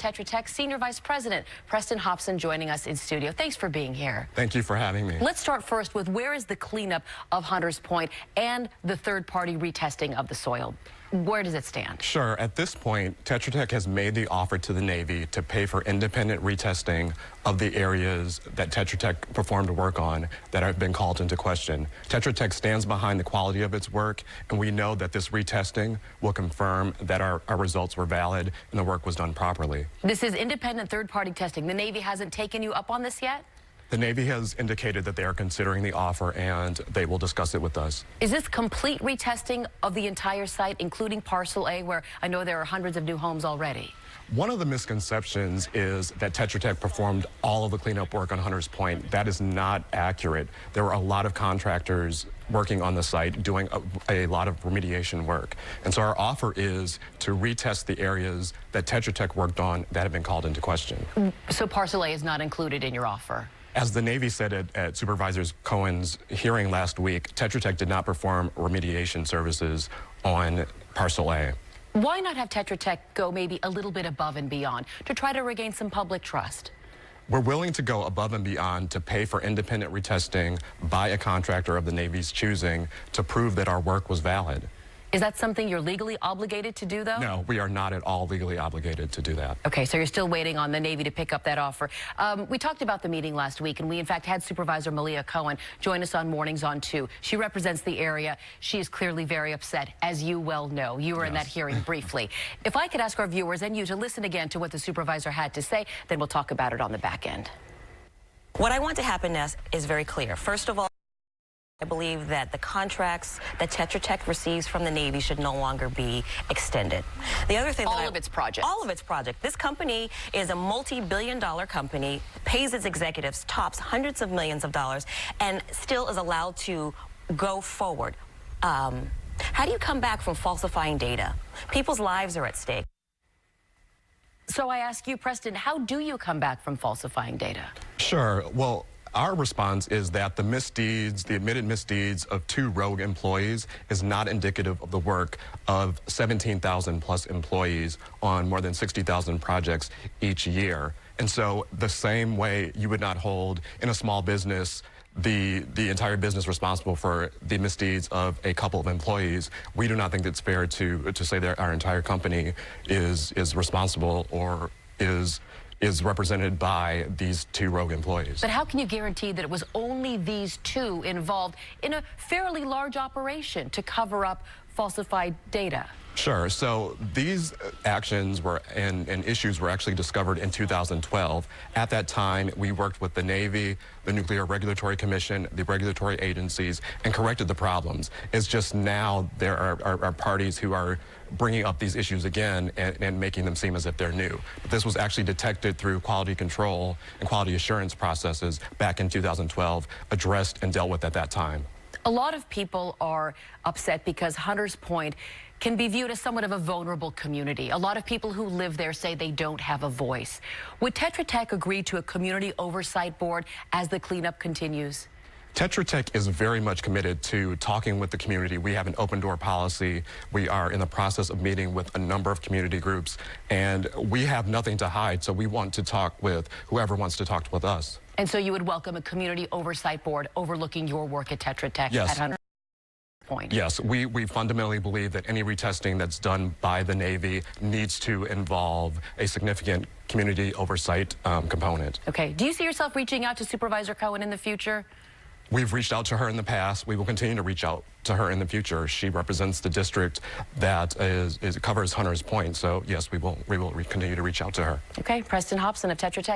Tetra Tech Senior Vice President Preston Hopson joining us in studio. Thanks for being here. Thank you for having me. Let's start first with where is the cleanup of Hunters Point and the third-party retesting of the soil? Where does it stand? Sure. At this point, Tetra Tech has made the offer to the Navy to pay for independent retesting of the areas that Tetra Tech performed work on that have been called into question. Tetra Tech stands behind the quality of its work, and we know that this retesting will confirm that our results were valid and the work was done properly. This is independent third-party testing. The Navy hasn't taken you up on this yet? The Navy has indicated that they are considering the offer and they will discuss it with us. Is this complete retesting of the entire site, including Parcel A, where I know there are hundreds of new homes already? One of the misconceptions is that Tetra Tech performed all of the cleanup work on Hunters Point. That is not accurate. There were a lot of contractors working on the site doing a lot of remediation work. And so our offer is to retest the areas that Tetra Tech worked on that have been called into question. So Parcel A is not included in your offer? As the Navy said at Supervisor Cohen's hearing last week, Tetra Tech did not perform remediation services on Parcel A. Why not have Tetra Tech go maybe a little bit above and beyond to try to regain some public trust? We're willing to go above and beyond to pay for independent retesting by a contractor of the Navy's choosing to prove that our work was valid. Is that something you're legally obligated to do, though? No, we are not at all legally obligated to do that. Okay, so you're still waiting on the Navy to pick up that offer. We talked about the meeting last week, and we, in fact, had Supervisor Malia Cohen join us on Mornings on 2. She represents the area. She is clearly very upset, as you well know. You were in that hearing briefly. If I could ask our viewers and you to listen again to what the supervisor had to say, then we'll talk about it on the back end. What I want to happen next is very clear. First of all, I believe that the contracts that Tetra Tech receives from the Navy should no longer be extended. The other thing all of its projects. All of its projects. This company is a multi-billion-dollar company, pays its executives, tops hundreds of millions of dollars, and still is allowed to go forward. How do you come back from falsifying data? People's lives are at stake. So I ask you, Preston, how do you come back from falsifying data? Sure. Well, our response is that the misdeeds, the admitted misdeeds of 2 rogue employees is not indicative of the work of 17,000 plus employees on more than 60,000 projects each year. And so the same way you would not hold in a small business the entire business responsible for the misdeeds of a couple of employees, we do not think it's fair to say that our entire company is responsible or is represented by these 2 rogue employees. But how can you guarantee that it was only these 2 involved in a fairly large operation to cover up falsified data? Sure. So these actions were and issues were actually discovered in 2012. At that time, we worked with the Navy, the Nuclear Regulatory Commission, the regulatory agencies, and corrected the problems. It's just now there are parties who are bringing up these issues again and making them seem as if they're new. But this was actually detected through quality control and quality assurance processes back in 2012, addressed and dealt with at that time. A lot of people are upset because Hunters Point can be viewed as somewhat of a vulnerable community. A lot of people who live there say they don't have a voice. Would Tetra Tech agree to a community oversight board as the cleanup continues? Tetra Tech is very much committed to talking with the community. We have an open door policy. We are in the process of meeting with a number of community groups, and we have nothing to hide, so we want to talk with whoever wants to talk with us. And so you would welcome a community oversight board overlooking your work at Tetra Tech Yes. at Hunters Point? Yes, we fundamentally believe that any retesting that's done by the Navy needs to involve a significant community oversight component. Okay. Do you see yourself reaching out to Supervisor Cohen in the future? We've reached out to her in the past. We will continue to reach out to her in the future. She represents the district that covers Hunters Point. So yes, we will continue to reach out to her. Okay. Preston Hopson of Tetra Tech.